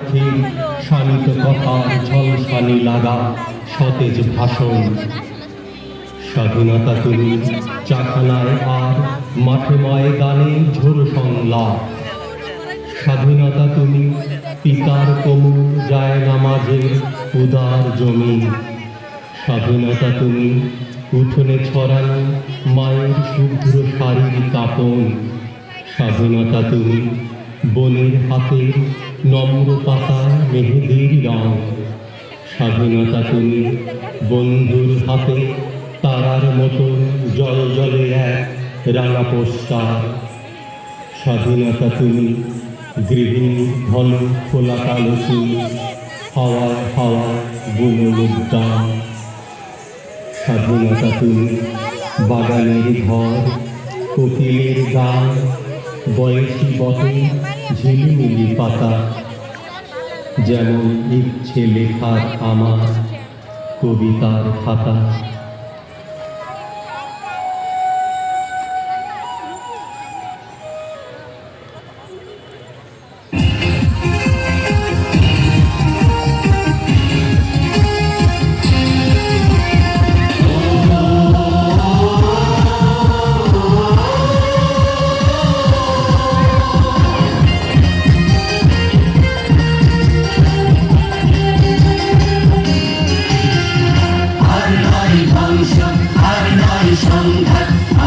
সারথীর শানিত কথার ঝলসানি লাগা সতেজ ভাষণ। স্বাধীনতা তুমি চাখানায় আর মাঠে ময়দানে ঝোড়ো সংলাপ। স্বাধীনতা তুমি পিতার কোমল যায় নামাজের উদার জমি। স্বাধীনতা তুমি উঠোনে ছড়ানো মায়ের শুভ্র শাড়ির কাপন। স্বাধীনতা তুমি বনের হাতের নম্র পাতা মেহেদির রং। স্বাধীনতা তুমি বন্ধুর হাতে তারার মতন জল জলে এক রাঙা পোস্টার। স্বাধীনতা তুমি গৃহিণী ঘন খোলা কালো চুল, হাওয়ায় হাওয়ায় বুনো উদ্যান। স্বাধীনতা তুমি বাগানের ঘর, কোকিলের গান, বয়সী বটে ঝিলিমিলি পাতা। যেমন ইচ্ছে লেখার আমার কবিতার খাতা।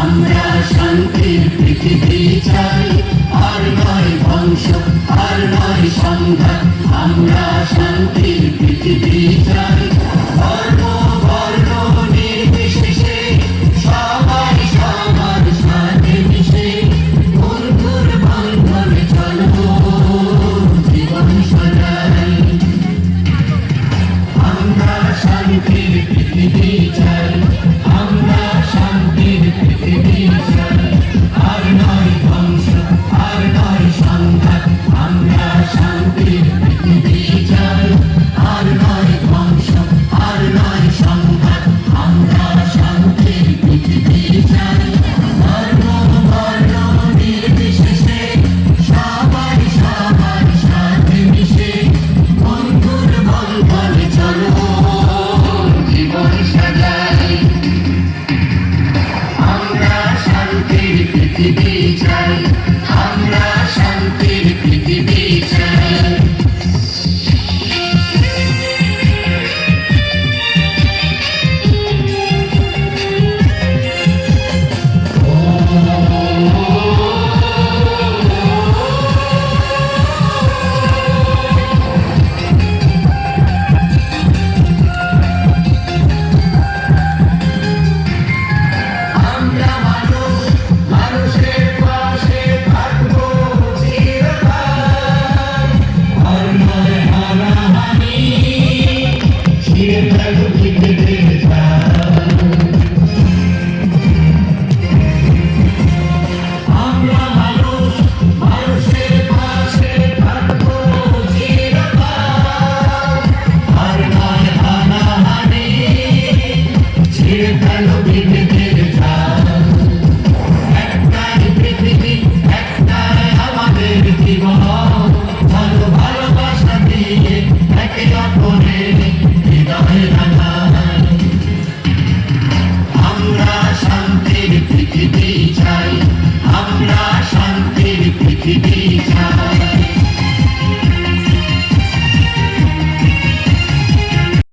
আমরা শান্তির পৃথিবী চাই, আর নয় ধ্বংস, আর নয় সংঘাত। আমরা শান্তির পৃথিবী চাই।